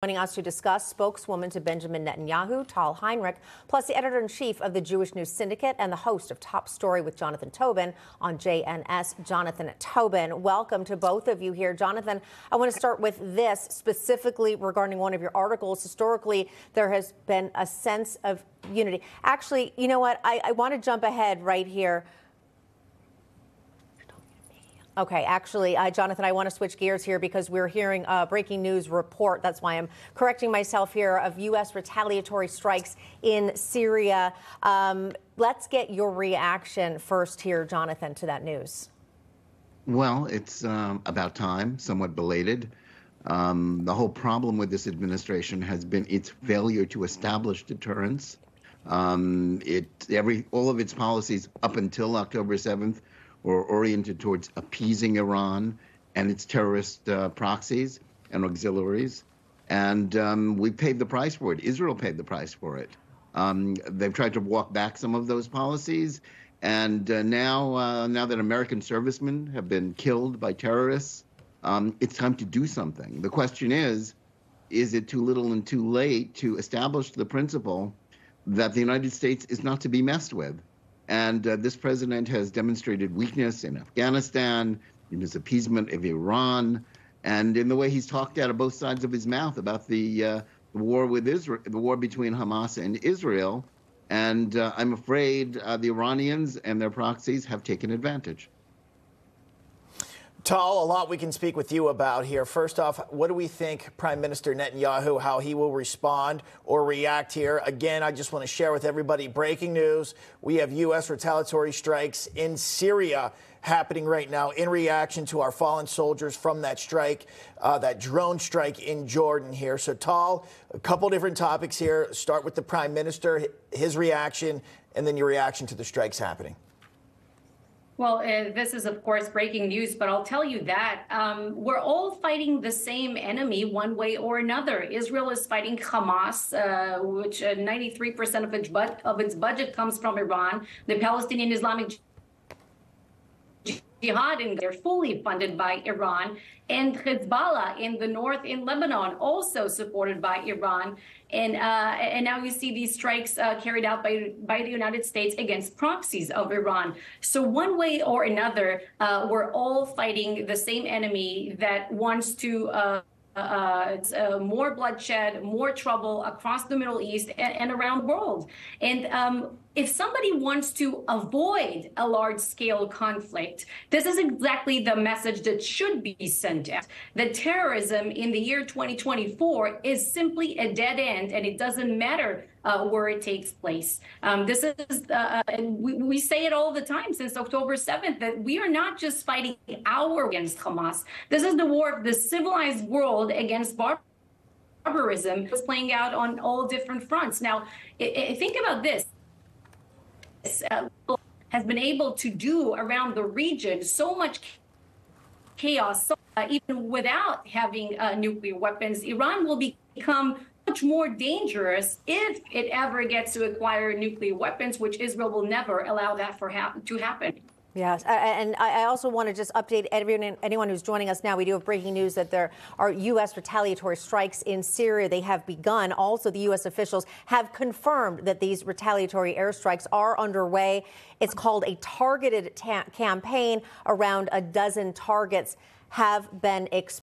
Joining us to discuss, spokeswoman to Benjamin Netanyahu, Tal Heinrich, plus the editor-in-chief of the Jewish News Syndicate and the host of Top Story with Jonathan Tobin on JNS, Jonathan Tobin. Welcome to both of you here. Jonathan, I want to start with this, specifically regarding one of your articles. Historically, there has been a sense of unity. Actually, you know what? I want to jump ahead right here. Okay, actually, Jonathan, I want to switch gears here because we're hearing a breaking news report. That's why I'm correcting myself here, of U.S. retaliatory strikes in Syria. Let's get your reaction first here, Jonathan, to that news. Well, it's about time, somewhat belated. The whole problem with this administration has been its failure to establish deterrence. All of its policies up until October 7th were oriented towards appeasing Iran and its terrorist proxies and auxiliaries. And we paid the price for it. Israel paid the price for it. They've tried to walk back some of those policies. And now that American servicemen have been killed by terrorists, it's time to do something. The question is it too little and too late to establish the principle that the United States is not to be messed with? And this president has demonstrated weakness in Afghanistan, in his appeasement of Iran, and in the way he's talked out of both sides of his mouth about the war with Israel, the war between Hamas and Israel. And I'm afraid the Iranians and their proxies have taken advantage. Tal, a lot we can speak with you about here. First off, what do we think Prime Minister Netanyahu, how he will respond or react here? Again, I just want to share with everybody breaking news. We have U.S. retaliatory strikes in Syria happening right now in reaction to our fallen soldiers from that strike, that drone strike in Jordan here. So, Tal, a couple different topics here. Start with the Prime Minister, his reaction, and then your reaction to the strikes happening. Well, this is, of course, breaking news, but I'll tell you that we're all fighting the same enemy one way or another. Israel is fighting Hamas, which 93% of its budget comes from Iran. The Palestinian Islamic Jihad, and they're fully funded by Iran, and Hezbollah in the north in Lebanon, also supported by Iran. And now you see these strikes carried out by the United States against proxies of Iran. So one way or another, we're all fighting the same enemy that wants to more bloodshed, more trouble across the Middle East and around the world. And if somebody wants to avoid a large-scale conflict, this is exactly the message that should be sent out. That terrorism in the year 2024 is simply a dead end, and it doesn't matter where it takes place. This is, and we say it all the time since October 7th, that we are not just fighting against Hamas. This is the war of the civilized world against barbarism. It's playing out on all different fronts. Now, think about this. Has been able to do around the region so much chaos, even without having nuclear weapons. Iran will become much more dangerous if it ever gets to acquire nuclear weapons, which Israel will never allow that to happen. Yes, and I also want to just update anyone who's joining us now. We do have breaking news that there are U.S. retaliatory strikes in Syria. They have begun. Also, the U.S. officials have confirmed that these retaliatory airstrikes are underway. It's called a targeted campaign. Around a dozen targets have been exposed.